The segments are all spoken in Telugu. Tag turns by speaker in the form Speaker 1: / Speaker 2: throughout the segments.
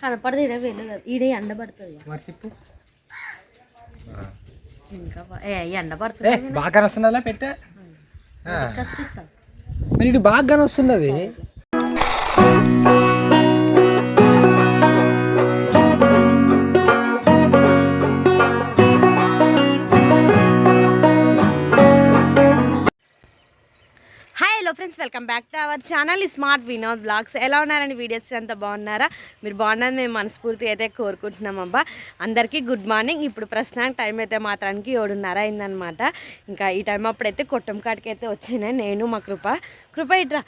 Speaker 1: కనపడదు ఈడ వెళ్ళు కదా ఈడే ఎండబడుతుంది ఇంకా ఎండబడుతుంది
Speaker 2: బాగా వస్తుందా పెట్టే మరి ఇటు బాగా వస్తున్నది.
Speaker 1: Hello friends, welcome back to our channel Smart Vinod Blogs. ఎలా ఉన్నారండి? వీడియోస్ అంతా బాగున్నారా? మీరు బాగున్నది మేము మనస్ఫూర్తి అయితే కోరుకుంటున్నాం అబ్బా. అందరికీ గుడ్ మార్నింగ్. ఇప్పుడు ప్రస్తుతానికి టైం అయితే మాత్రానికి 7:30 అయిందనమాట. ఇంకా ఈ టైం అప్పుడైతే కొట్టం కాడికి అయితే వచ్చినాయి నేను మా కృప ఇట్రా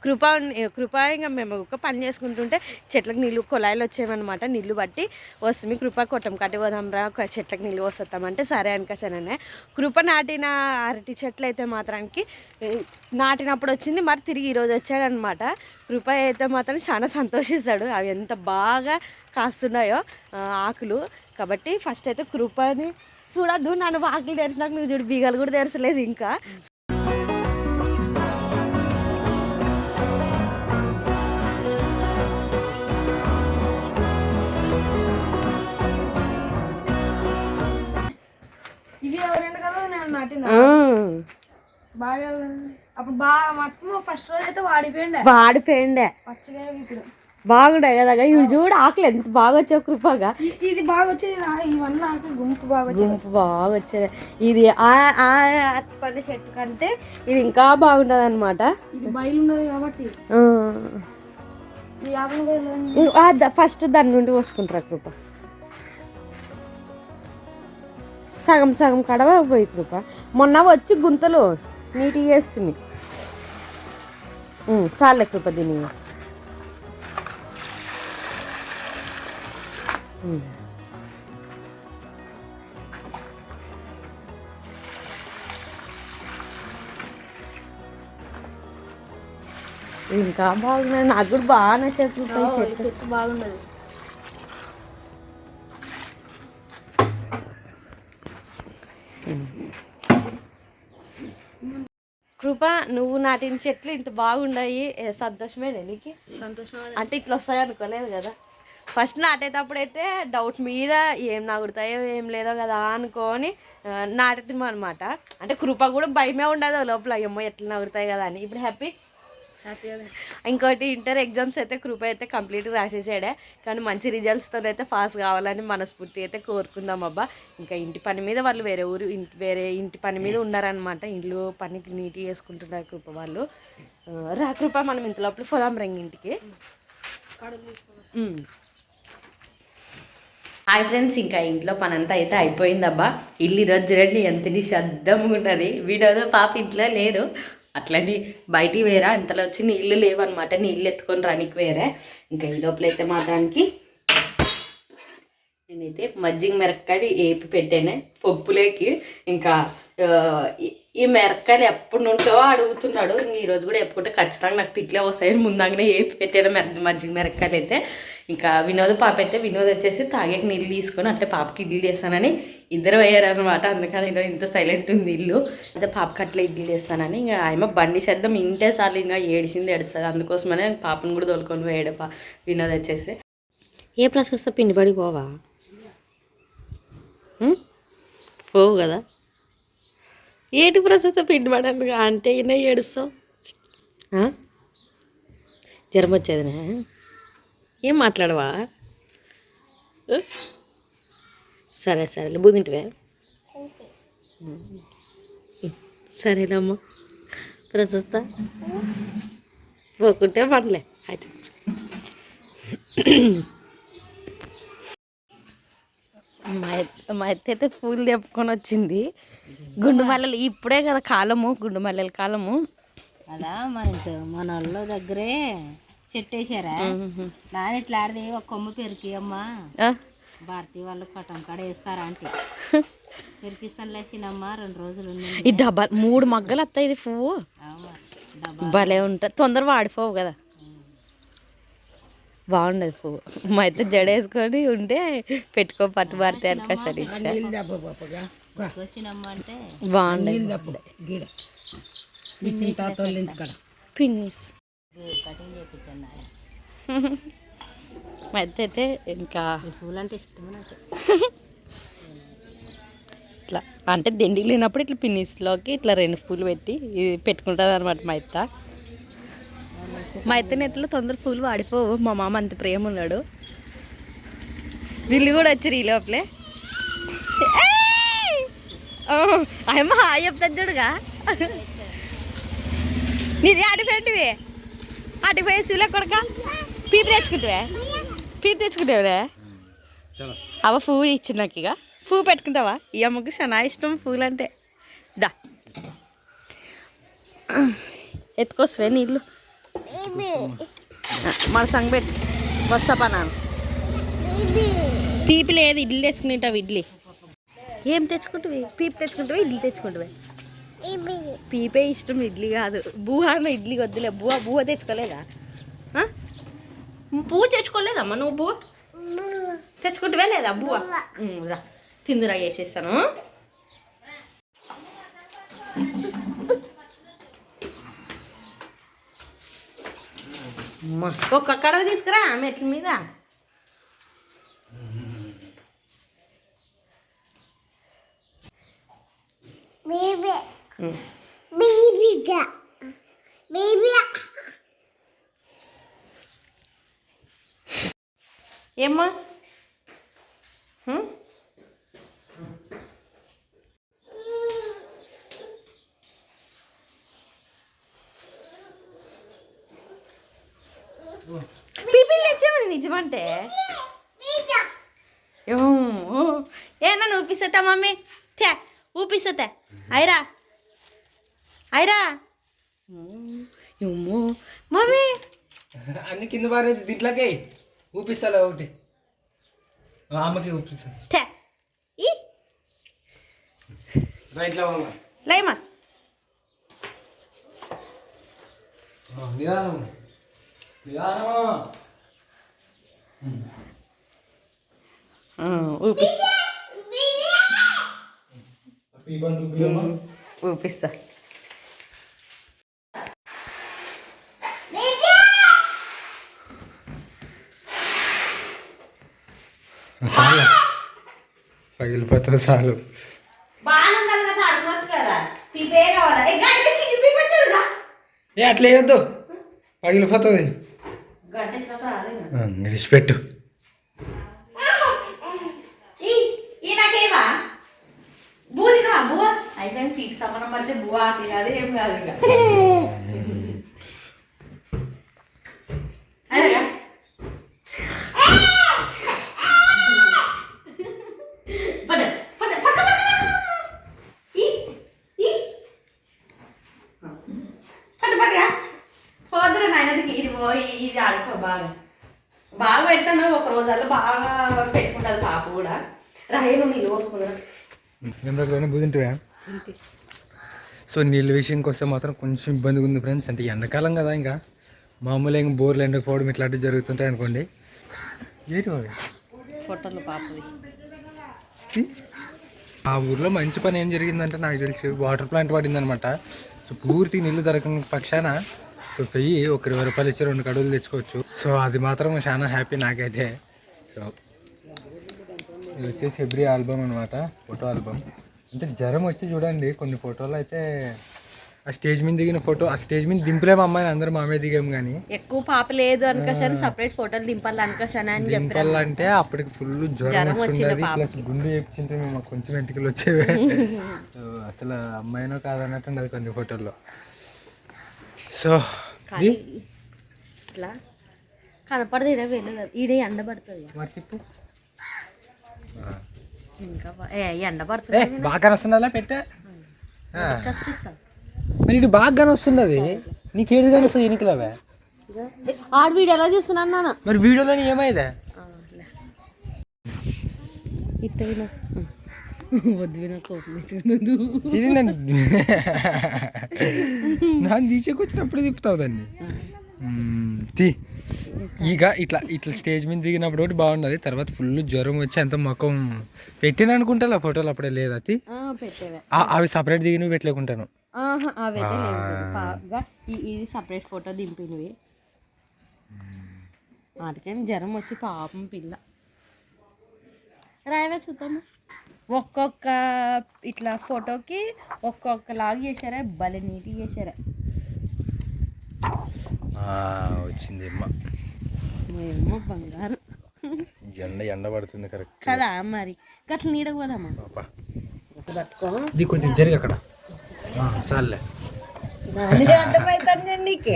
Speaker 1: కృప ఇంకా మేము ఒక పని చేసుకుంటుంటే చెట్లకు నీళ్ళు కొలాయిలు వచ్చాయమన్నమాట. నీళ్ళు బట్టి వస్తుంది కృప కొట్టం కట్టి పోదాంరా చెట్లకు నీళ్ళు వస్తామంటే సరే అనుకోసానే. కృప నాటిన అరటి చెట్లు అయితే మాత్రానికి నాటినప్పుడు వచ్చింది, మరి తిరిగి ఈరోజు వచ్చాడనమాట. కృప అయితే మాత్రం చాలా సంతోషిస్తాడు, అవి ఎంత బాగా కాస్తున్నాయో ఆకులు. కాబట్టి ఫస్ట్ అయితే కృపని చూడద్దు, నన్ను ఆకులు తెరిచినాక నువ్వు చూడు బీగాలు కూడా తెరచలేదు ఇంకా.
Speaker 3: బాగా అప్పుడు బాగా మొత్తం ఫస్ట్ రోజు అయితే
Speaker 1: వాడిపోయిండే బాగుండే కదా. ఇవి చూడు ఆకులు ఎంత బాగా వచ్చావు కృపగా.
Speaker 3: ఇది బాగా వచ్చేది, ఇవన్నీ ఆకులు గుంపు
Speaker 1: బాగా వచ్చేది. ఇది అరటిపండు చెట్టు కంటే ఇది ఇంకా బాగుంటది అనమాట.
Speaker 3: ఇది బయలు ఉన్నది కాబట్టి
Speaker 1: ఫస్ట్ దాని నుండి పోసుకుంటారా కృప. సగం సగం కడవ పోయి కృప. మొన్న వచ్చి గుంతలు నీట్గా చేస్తుంది. చాలే కృప దీని ఇంకా బాగున్నది. నాకు కూడా బాగా నచ్చేది
Speaker 3: చెట్టు బాగున్నది.
Speaker 1: కృప నువ్వు నాటిన చెట్లు ఇంత బాగున్నాయి, సంతోషమేనా నీకు?
Speaker 3: సంతోషమే.
Speaker 1: అంటే ఇట్లా వస్తాయి అనుకోలేదు కదా. ఫస్ట్ నాటేటప్పుడైతే డౌట్ మీద ఏం నాగుడతాయో ఏం లేదో కదా అనుకొని నాటుతాం అనమాట. అంటే కృప కూడా భయమే ఉండదు లోపల, ఏమో ఎట్లా నాగుడతాయి కదా అని. ఇప్పుడు హ్యాపీగా. ఇంకోటి ఇంటర్ ఎగ్జామ్స్ అయితే కృప అయితే కంప్లీట్గా రాసేసాడే, కానీ మంచి రిజల్ట్స్తో అయితే పాస్ కావాలని మనస్ఫూర్తి అయితే కోరుకుందాం అబ్బా. ఇంకా ఇంటి పని మీద వాళ్ళు వేరే ఇంటి పని మీద ఉన్నారనమాట. ఇంట్లో పనికి నీట్గా చేసుకుంటున్నారు కృప వాళ్ళు. రా కృప మనం ఇంత లోపల పోదాం రంగి ఇంటికి. హాయ్ ఫ్రెండ్స్, ఇంకా ఇంట్లో పని అంతా అయితే అయిపోయిందబ్బా. ఇల్లు ఈరోజు చూడండి ఎంత నిశ్శబ్దంగా ఉన్నది. వీడోదో పాప ఇంట్లో లేదు, అట్లని బయటికి వేరే అంతలో వచ్చి నీళ్ళు లేవన్నమాట. నీళ్ళు ఎత్తుకొని రానికి వేరే. ఇంకా ఈ లోపల అయితే మాత్రానికి నేనైతే మజ్జిగ మిరపకాయలు ఏపి పెట్టాను పప్పులేకి. ఇంకా ఈ మిరపకాయలు ఎప్పటి నుంచో అడుగుతున్నాడు. ఇంక ఈరోజు కూడా ఎప్పుకుంటే ఖచ్చితంగా నాకు తిట్లే వస్తాయని ముందంగానే ఏపి పెట్టాను మజ్జిగ మిరపకాయలు అయితే. ఇంకా వినోద్ పాప అయితే వినోద్ వచ్చేసి తాగేకి నీళ్ళు తీసుకొని అంటే పాపకి ఇడ్లీ చేస్తానని ఇద్దరు వేయారనమాట. అందుకని ఈరోజు ఇంత సైలెంట్ ఉంది ఇల్లు. అయితే పాపకి అట్లా ఇడ్లీ చేస్తానని ఇంకా ఆయమ బండి శబ్దం ఇంటే సార్లు ఇంకా ఏడుస్తుంది. అందుకోసమనే పాపను కూడా తోలుకొని వేయడు వినోద్ వచ్చేసి. ఏ ప్రశస్త పిండి పడి పోవా పోవు కదా. ఏటి ప్రశస్త పిండి పడను అంటే ఈయన ఏడుస్తావు. జ్వరం వచ్చేదినా? ఏం మాట్లాడవా? సరే సరేలే బూదింటివే. సరేలేమ్మా ప్రశస్త పోకుంటే మనలే. అయితే మా అయితే పూలు తెప్పుకొని వచ్చింది. గుండు మల్లెలు ఇప్పుడే కదా కాలము, గుండు మల్లెల కాలము
Speaker 4: అలా మన వాళ్ళ దగ్గరే చెట్టు వేసారా నాని ఇట్లా ఆడితే ఒక కొమ్మ పెరికి అమ్మా భారతీ వాళ్ళు పటం కాడ వేస్తారా అంటే పెరికిస్తాను లేచినమ్మా 2 రోజులు
Speaker 1: ఈ డబ్బా 3 మగ్గలు వస్తాయి. ఇది పువ్వు భలే ఉంటుంది, తొందర వాడిపోవు కదా. బాగుండదు పువ్వు. మా అయితే జడ వేసుకొని ఉంటే పెట్టుకో పట్టు భారతి అనుక సరే బాగుండదు. పిన్నిస్ మైత్త అయితే ఇంకా
Speaker 4: ఈ పూలు అంటే ఇష్టం నాకు.
Speaker 1: ఇట్లా అంటే దిండికి లేనప్పుడు ఇట్లా పిన్నిస్లోకి ఇట్లా 2 పూలు పెట్టి ఇది పెట్టుకుంటుంది అనమాట మా అత్త నెత్తలో తొందర పూలు వాడిపోవు. మా మామ అంత ప్రేమ ఉన్నాడు. వీళ్ళు కూడా వచ్చారు ఈ లోపలే. అమ్మ హాయ్ చెప్తాను చూడుగా. నీది ఆడిపోయింటివి ఆడిపోయే చూలే కొడక పీపు తెచ్చుకుంటావే అవ పువ్వు ఇచ్చి నాకు ఇక పువ్వు పెట్టుకుంటావా? ఈ అమ్మకు చాలా ఇష్టం పూలు అంటే. దా ఎత్తుకొస్తావే నీళ్ళు మన సంగ పెట్టు వస్తా పనాను. పీపు లేదు ఇడ్లీ తెచ్చుకునేటావు. ఇడ్లీ ఏం తెచ్చుకుంటావి? పీపు తెచ్చుకుంటావా ఇడ్లీ తెచ్చుకుంటావే? పీపే ఇష్టం ఇడ్లీ కాదు. బూహ అన్న ఇడ్లీ వద్దులే. బూహ తెచ్చుకోలేదా? పువ్వు తెచ్చుకోలేదమ్మా నువ్వు? బువ్వ తెచ్చుకుంటావే లేదా? బువ్వ రా తిందురా వేసేస్తాను. ఒక్క కడవ తీసుకురా మెట్ల మీద. ఏమ్మా పీపీలు తెచ్చామని నిజమంటే ఏమన్నా ఊపిస్తా మమ్మీ తే ఊపిస్తా. అయిరా ఏమో మమ్మీ
Speaker 2: అన్ని కింద బాగా దీంట్లోకి ఊపిస్తాలే ఒకటి అమ్మకి ఊపిస్తాను
Speaker 1: తే ఈ
Speaker 2: రైట్లో
Speaker 1: లేమా
Speaker 2: నిదానం
Speaker 1: ఊపిస్తా.
Speaker 2: చాలు పగిలిపోతుంది చాలు.
Speaker 1: బాగుండాలి కదా అడగవచ్చు కదా. పీపే కావాలా?
Speaker 2: ఏ అట్లా వేయద్దు పగిలిపోతుంది. విడిచిపెట్టు.
Speaker 1: నాకేవా బూ తినవా? బువ్వ అయితే సీట్ సమానం పడితే బువ్వ ఆకి కాదు ఏం కాదు. పోదురు నాయనదికి ఇది పోయి ఇది ఆడుకో. బాగా పెడతాను. ఒక రోజుల్లో బాగా పెట్టుకుంటుంది పాప కూడా. రాయను నీళ్ళు పోసుకున్నాను.
Speaker 2: ఎంతలోనే బుదింటివా? సో నీళ్ళ విషయంకి వస్తే మాత్రం కొంచెం ఇబ్బందిగా ఉంది ఫ్రెండ్స్. అంటే ఎండాకాలం కదా, ఇంకా మామూలుగా ఇంకా బోర్లు ఎండకపోవడం ఇట్లాంటివి జరుగుతుంటాయి అనుకోండి. ఏంటి
Speaker 1: ఫోటోలు పాపవి.
Speaker 2: ఆ ఊర్లో మంచి పని ఏం జరిగిందంటే నాకు తెలిసి వాటర్ ప్లాంట్ పడిందనమాట. సో పూర్తి నీళ్ళు దొరకని పక్షాన సో పెయ్యి ఒక 20 రూపాయలు ఇచ్చి 2 కడుగులు తెచ్చుకోవచ్చు. సో అది మాత్రం చాలా హ్యాపీ నాకైతే. సో ఇది వచ్చేసి ఎవ్రీ ఆల్బమ్ అనమాట, ఫోటో ఆల్బమ్. అంటే జ్వరం వచ్చి చూడండి కొన్ని ఫోటోలు అయితే ఆ స్టేజ్ మీద దిగిన ఫోటో, ఆ స్టేజ్ మీద దింపలేము అమ్మాయిని, అందరూ మామే దిగాము. కానీ
Speaker 1: ఎక్కువ పాప లేదు అనుకోసాని సపరేట్ ఫోటోలు దింపాలి అనుకోసాని అని చెప్పారు.
Speaker 2: అంటే అప్పటికి ఫుల్ జ్వరం వచ్చింది. ప్లస్ గుండె వేపించింటే మేము కొంచెం ఎంటికలు వచ్చేవి. అసలు అమ్మాయినో కాదన్నట్టు అది కొన్ని ఫోటోల్లో. సో
Speaker 1: ఇట్లా కనపడదు. ఈడ వెళ్ళు కదా, ఈడ ఎండ పడుతుంది.
Speaker 2: మరి తిప్పు.
Speaker 1: ఇంకా ఎండ పడుతుంది.
Speaker 2: బాగా కనొస్తుందా పెట్టా
Speaker 1: కచ్చిస్తా.
Speaker 2: మరి ఇటు బాగా కనొస్తున్నది. నీకేది కనొస్తుంది ఎన్నికలవే?
Speaker 1: ఆడు వీడు ఎలా చేస్తున్నాను నాన్న.
Speaker 2: మరి వీడియోలోని ఏమైందా?
Speaker 1: ఇట్ట విన వద్దు విన కోపం తెచ్చుకున్నదు.
Speaker 2: ఇది నన్ను తీసేకొచ్చినప్పుడు తిప్పుతావు దాన్ని. ఇక ఇట్లా ఇట్లా స్టేజ్ మీద దిగినప్పుడు ఒకటి బాగున్నది. తర్వాత ఫుల్ జ్వరం వచ్చి అంత ముఖం పెట్టిన అనుకుంటా ఫోటోలు అప్పుడే లేదు. అది అవి సపరేట్ దిగినవి పెట్టలేకుంటాను.
Speaker 1: ఇది సపరేట్ ఫోటో దింపినవి. వాటికేం జ్వరం వచ్చి పాపం పిల్ల రాయవే చూద్దాము. ఒక్కొక్క ఇట్లా ఫోటోకి ఒక్కొక్కలాగా చేశారా, భలే నీట్గా చేశారా.
Speaker 2: వచ్చింది అమ్మ,
Speaker 1: ఏమో బంగారు
Speaker 2: ఎండ పడుతుంది కరెక్ట్
Speaker 1: కదా. మరి గట్ల నీడకు పోదామా, పట్టుకో.
Speaker 2: ఇది కొంచెం జరిగి అక్కడ చాలే
Speaker 1: అర్థమవుతుంది.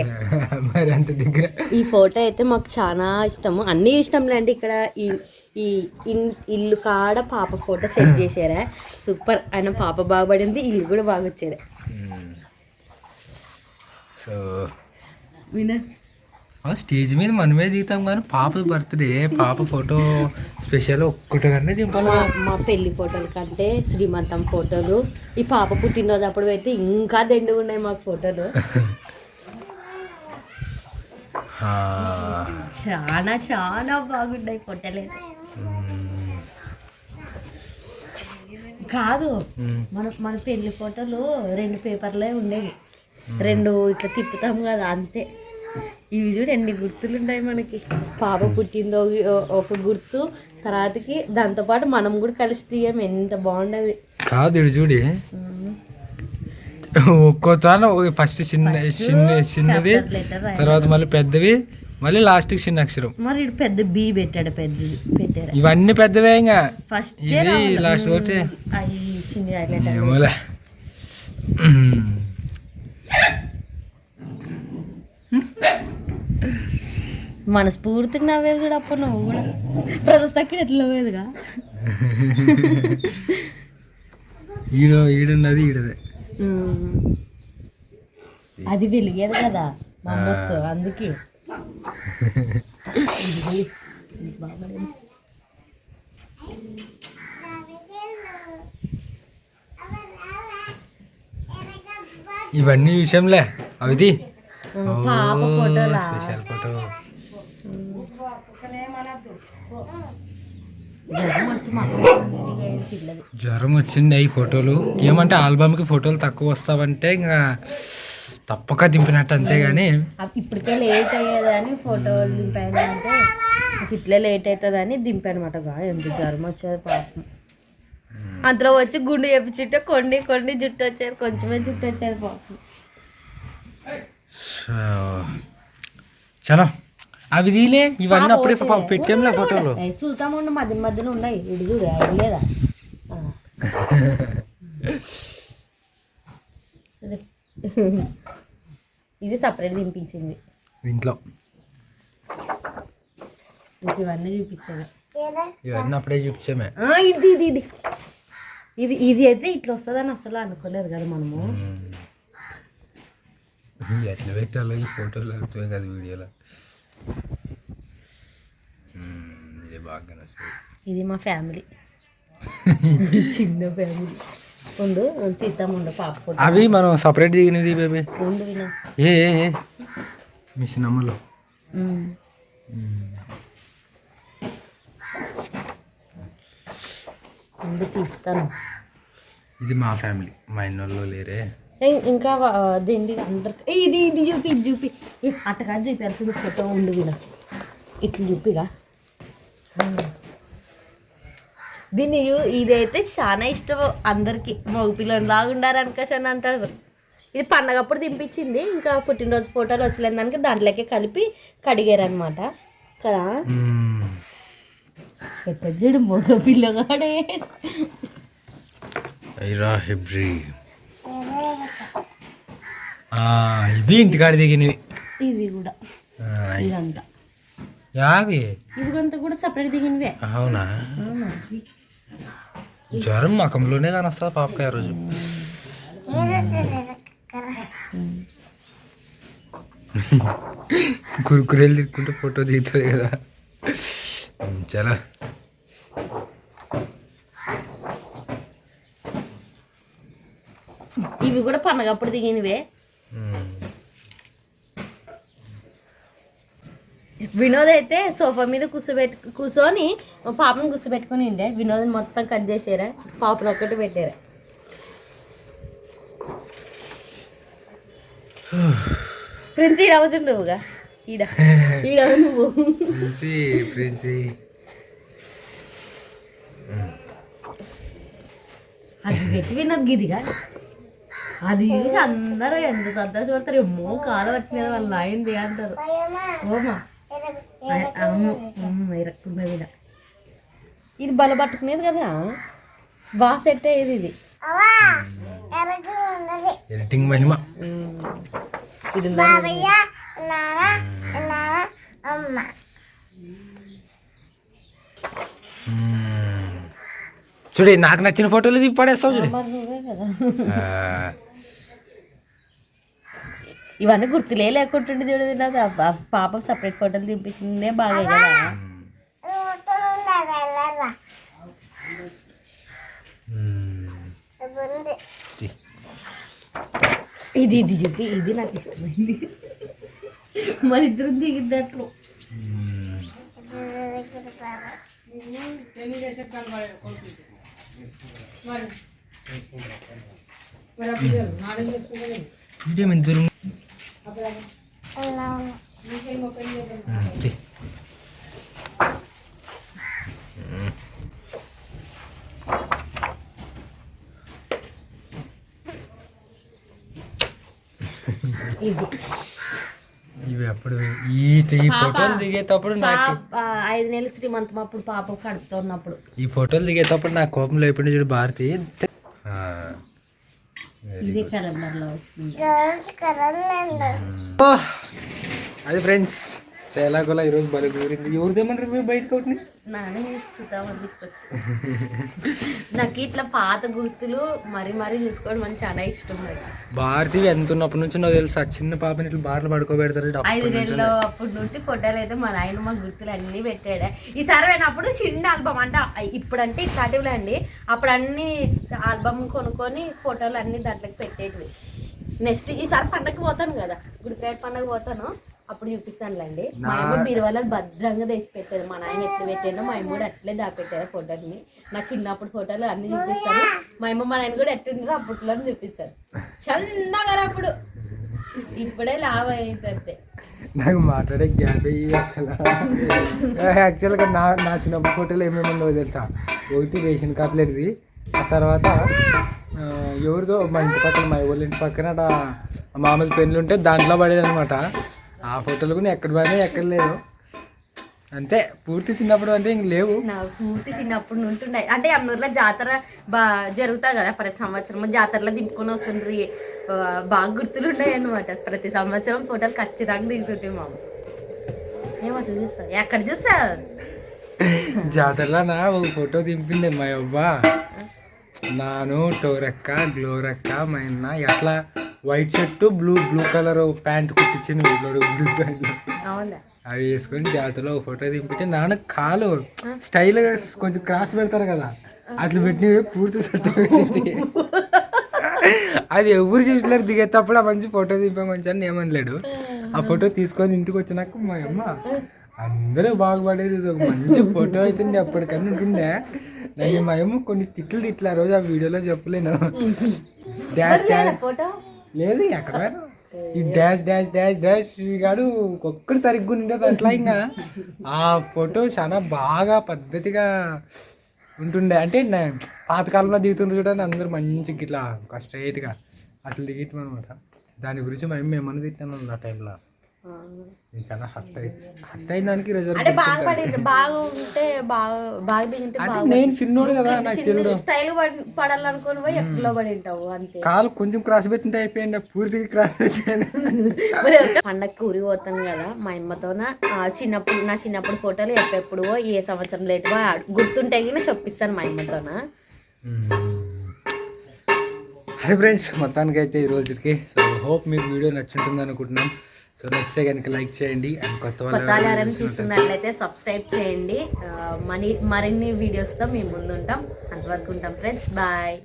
Speaker 2: మరి అంత దగ్గర
Speaker 1: ఈ ఫోటో అయితే మాకు చాలా ఇష్టము, అన్నీ ఇష్టంలే అండి. ఇక్కడ ఈ ఇల్లు కాడ పాప ఫోటో సెట్ చేశారా, సూపర్. ఆయన పాప బాగుపడింది, ఇల్లు కూడా బాగా వచ్చారా.
Speaker 2: సో
Speaker 1: వినర్
Speaker 2: స్టేజ్ మీద మనమే దిగుతాం కానీ పాప బర్త్డే పాప ఫోటో స్పెషల్ ఒక్కటిగానే దింపాలి.
Speaker 1: మా పెళ్లి ఫోటోల కంటే శ్రీమంతం ఫోటోలు, ఈ పాప పుట్టినరోజు అప్పుడు అయితే ఇంకా దండుగా ఉన్నాయి మాకు ఫోటోలు. చాలా చాలా బాగున్నాయి ఫోటోలు అయితే. కాదు, మన పెళ్లి ఫోటోలు 2 పేపర్లే ఉండేవి, 2 ఇట్లా తిప్పుతాం కదా అంతే. ఇవి చూడు ఎన్ని గుర్తులు ఉన్నాయి మనకి. పాప పుట్టిందో ఒక గుర్తు, తర్వాతకి దాంతోపాటు మనం కూడా కలిసి తీయం, ఎంత బాగుండదు.
Speaker 2: కాదు ఇడు చూడి, ఒక్కోతాన ఫస్ట్ చిన్నది, తర్వాత మళ్ళీ పెద్దవి, మళ్ళీ లాస్ట్కి చిన్న అక్షరం.
Speaker 1: మరి ఇటు పెద్ద బి పెట్టాడు, పెద్దది పెట్టాడు.
Speaker 2: ఇవన్నీ పెద్దవే ఇంకా
Speaker 1: ఫస్ట్
Speaker 2: ఇది లాస్ట్ ఒకటి
Speaker 1: చిన్న
Speaker 2: ఏమోలే.
Speaker 1: మనస్ఫూర్తిగా నవ్వేవి కూడా అప్పుడు నువ్వు కూడా ప్రశస్తకి ఎట్లా పోయేదిగా.
Speaker 2: ఈడున్నది ఈడదే,
Speaker 1: అది వెలిగేది కదా మా అమ్మతో, అందుకే.
Speaker 2: ఇవన్నీ విషయంలే అవిది
Speaker 1: పాప ఫోటోలా,
Speaker 2: స్పెషల్ ఫోటో. జ్వరం వచ్చింది ఈ ఫోటోలు. ఏమంటే ఆల్బమ్కి ఫోటోలు తక్కువ వస్తావంటే ఇంకా తప్పక దింపినట్టు, అంతేగాని
Speaker 1: ఇప్పటికే లేట్ అయ్యేదని ఫోటోలు దింపాను అంటే ఇట్లే లేట్ అవుతుందని దింపానమాట. ఎంత జ్వరం వచ్చేది పాపం. అందులో వచ్చి గుండు చెప్పించుంటే కొన్ని జుట్టు వచ్చేది, కొంచెమే జుట్టు వచ్చేది పాపం.
Speaker 2: చలో అవి తీలే, ఇవన్నీ అప్పుడే పెట్టాంలే ఫోటోలు.
Speaker 1: చూతాముండు మధ్యలో ఉన్నాయి, ఇటు చూడు లేదా. ఇవి సపరేట్ దింపించింది
Speaker 2: ఇంట్లో,
Speaker 1: ఇవన్నీ చూపించాను.
Speaker 2: ఇవన్నీ అప్పుడే చూపించామే.
Speaker 1: ఇది అయితే ఇట్లా వస్తుందని అసలు అనుకోలేదు కదా మనము.
Speaker 2: ఎట్లా పెట్టాలో ఈ ఫోటోలు అర్థమే కదా వీడియోలో. ఇది బాగా వస్తుంది.
Speaker 1: ఇది మా ఫ్యామిలీ, చిన్న ఫ్యామిలీ. ఉండు తీద్దాముండు పాప ఫోటో.
Speaker 2: అవి మనం సపరేట్ దిగినది బేబీ.
Speaker 1: ఉండు వినా
Speaker 2: ఏ మిషన్ అమ్మలో
Speaker 1: ఉండు తీస్తాను.
Speaker 2: ఇది మా ఫ్యామిలీ, మా ఇన్నోళ్ళు లేరే.
Speaker 1: ఇంకా దిండి అందరికి ఇది చూపి అట్టగా చూపించాల్సింది ఫోటో. ఉండు వినా ఇట్లా చూపిగా. దీన్ని ఇదైతే చాలా ఇష్టం అందరికి, మగపిల్లలు లాగుండారు అనుకోసని అంటారు. ఇది పండగప్పుడు దింపించింది, ఇంకా పుట్టినరోజు ఫోటోలు వచ్చలేదు దానికి దాంట్లోకి కలిపి కడిగారు అనమాట కదా. ఎట్లా చూడు మగ పిల్లగాడే.
Speaker 2: ఇవి ఇంటికాడ దిగినవి.
Speaker 1: ఇవి కూడా ఇదంతా
Speaker 2: యావి
Speaker 1: ఇదిగంతా కూడా సపరేట్ దిగినవే.
Speaker 2: అవునా, జ్వరం మకంలోనే కానీ వస్తుంది పాపకాయ రోజు. కురుకురేలు తిట్టుకుంటే ఫోటో దిగుతుంది కదా. చాలా
Speaker 1: ఇవి కూడా పండగప్పుడు దిగినవే. వినోద్ అయితే సోఫా మీద కూర్చొని పాపను కూర్చోబెట్టుకుని ఉండే. వినోద్ని మొత్తం కట్ చేసారా, పాపను ఒక్కటి పెట్టారా. ప్రిన్స్ ఈడ అవుతుండవుగా. ఈడ ఈడ నువ్వు
Speaker 2: ప్రిన్సీ
Speaker 1: అది పెట్టి విన్నది గిదిగా అది చూసి అందరూ ఎంత సంతోషపడతారు ఏమో కాలు పట్టినది వాళ్ళు అయింది అంటారు ఓమా ఇరక్కుండా మీద ఇది బల పట్టుకునేది కదా బాగా సెట్ అయ్యేది ఇది
Speaker 2: ఎడిటింగ్ మహిమ
Speaker 1: ఇది
Speaker 2: చూడు నాకు నచ్చిన ఫోటోలు తీసి పడేస్తావు చూడు
Speaker 1: ఇవన్నీ గుర్తులే లేకుంటుండే చూడదు నాకు పాప సపరేట్ ఫోటోలు తీపించిందే బాగా కదా ఇది ఇది చెప్పి ఇది నాకు ఇష్టమైంది మన ఇద్దరు దిగినట్లు
Speaker 2: ఇవి అప్పుడు ఈ ఫోటోలు దిగేటప్పుడు నాకు
Speaker 1: 5 నెలలు శ్రీమంతం అప్పుడు పాప కడుపుతో ఉన్నప్పుడు
Speaker 2: ఈ ఫోటోలు దిగేటప్పుడు నా కోపంలో అయిపోయింది చూడు భారతి.
Speaker 1: ఇది కలర్లో
Speaker 2: అది ఫ్రెండ్స్ ఎలాగోలా ఈరోజు బలి దూరింది. ఎవరిదేమన్నారు మీరు బయటకు ఒకటి
Speaker 1: నానే చూద్దామని తీసుకొస్తాను. నాకు ఇట్లా పాత గుర్తులు మరీ మరీ చూసుకోవడం అని చాలా ఇష్టం.
Speaker 2: భారతి ఎంత ఉన్నప్పటి నుంచి నాకు తెలుసు చిన్న పాపని ఇట్లా బార్లు పడుకోబెడతారు.
Speaker 1: 5 నెలలు అప్పటి నుండి ఫోటోలు అయితే మా నాయన మా గుర్తులు అన్నీ పెట్టాడే. ఈసారి పోయినప్పుడు చిన్న ఆల్బమ్ అంటే ఇప్పుడంటే ఇట్లాంటివిలే అండి, అప్పుడు అన్ని ఆల్బమ్ కొనుక్కొని ఫోటోలు అన్ని దాంట్లోకి పెట్టేటివి. నెక్స్ట్ ఈసారి పండగకి పోతాను కదా, గుడ్ ఫ్రైడే పండగ పోతాను, అప్పుడు చూపిస్తానులేండి. మా అమ్మ బీరువాలో భద్రంగా తెచ్చి పెట్టేది. మా నాయన ఎట్లా పెట్టానో మా అమ్మ కూడా అట్లే దాపెట్టారు ఫోటోని. నా చిన్నప్పుడు ఫోటోలు అన్ని చూపిస్తాను. మా అమ్మ మా నాయన కూడా ఎట్టుంటారో అప్పట్లో చూపిస్తాను. చల్లగా అప్పుడు ఇప్పుడే లావ్ అయిందంటే
Speaker 2: నాకు మాట్లాడే గ్యాప్ అసలు. యాక్చువల్గా నా చిన్నప్పుడు ఫోటోలు ఏమేమి ఉండవు తెలుసా? ఒకటి రేషన్ కార్డులేది, ఆ తర్వాత ఎవరిదో మా ఇంటి పక్కన మా ఊళ్ళ ఇంటి పక్కన మామూలు పెన్నులు ఉంటే దాంట్లో పడేది అనమాట. ఆ ఫోటోలు కూడా ఎక్కడ పడినా ఎక్కడ లేదు. అంతే, పూర్తి చిన్నప్పుడు అంటే ఇంక లేవు.
Speaker 1: నాకు పూర్తి చిన్నప్పుడు ఉంటుండే. అంటే అన్నూరులో జాతర జరుగుతుంది కదా ప్రతి సంవత్సరం, జాతరలో దింపుకొని వస్తుండ్రి. బాగా గుర్తులు ఉన్నాయి అనమాట. ప్రతి సంవత్సరం ఫోటోలు ఖచ్చితంగా దిగుతుంటే మామ. ఏమట్లా చూస్తావు? ఎక్కడ చూస్తావు?
Speaker 2: జాతరలో ఒక ఫోటో దింపింది మా అబ్బా. నాను టోరక్క గ్లోరక్క మా అన్న ఎట్లా white shirt blue colour pant కుట్టించింది. బ్లూ ప్యాంట్ అవి వేసుకొని జాతరలో ఒక ఫోటో దింపితే నాన్న కాలు స్టైల్గా కొంచెం క్రాస్ పెడతారు కదా, అట్లా పెట్టి పూర్తి సెట్ పెట్టింది. అది ఎవరు చూసలేరు. దిగేటప్పుడు ఆ మంచి ఫోటో దింపే మంచి అని ఏమనలేడు. ఆ ఫోటో తీసుకొని ఇంటికి వచ్చినాక మా అమ్మ అందరూ బాగుపడేది. ఇది ఒక మంచి ఫోటో అవుతుంది అప్పటికన్నా ఉంటుండే. నేను మా అమ్మ కొన్ని తిట్లు తిట్ల రోజు ఆ వీడియోలో చెప్పలేను. డాష్ డాష్ లేదు ఎక్కడ ఈ డాష్ డాష్ డాష్ డాష్ గాడు ఒక్కటి సరిగ్గా ఉండేది అట్లా. ఇంకా ఆ ఫోటో చాలా బాగా పద్ధతిగా ఉంటుండే. అంటే పాతకాలంలో దిగుతుండ్రు చూడండి అందరూ మంచిగా ఇట్లా స్ట్రైట్గా అట్లా దిగటం అనమాట. దాని గురించి మేము ఏమన్నా తిట్టాను ఆ టైంలో. నేను చాలా హట్ అయిన దానికి
Speaker 1: అంటే బాగుంటే బాగా దిగింటే
Speaker 2: నేను చిన్నోడు కదా, నాకు
Speaker 1: స్టైల్ పడాలనుకుని పోయి ఎక్కడో పడి ఉంటావు అంతే.
Speaker 2: కాలు కొంచెం క్రాస్ పెట్టింటే అయిపోయింది, పూర్తిగా క్రాస్ పెట్టాను.
Speaker 1: పండగకి ఊరి పోతాను కదా మా అమ్మతో. నా చిన్నప్పుడు ఫోటోలు ఎప్పుడు ఏ సంవత్సరం లేటుగా గుర్తుంటే కానీ చెప్పిస్తాను మా అమ్మతోన.
Speaker 2: హాయ్ ఫ్రెండ్స్, మొత్తానికి అయితే ఈ రోజుకి సో హోప్ మీకు వీడియో నచ్చుంటుంది అనుకుంటున్నాం. సో నచ్చితే కనుక లైక్ చేయండి. అండ్ కొత్త
Speaker 1: వాళ్ళు చూస్తున్నట్లయితే సబ్స్క్రైబ్ చేయండి. మరిన్ని వీడియోస్తో మేము ముందుంటాం. అంతవరకు ఉంటాం ఫ్రెండ్స్, బాయ్.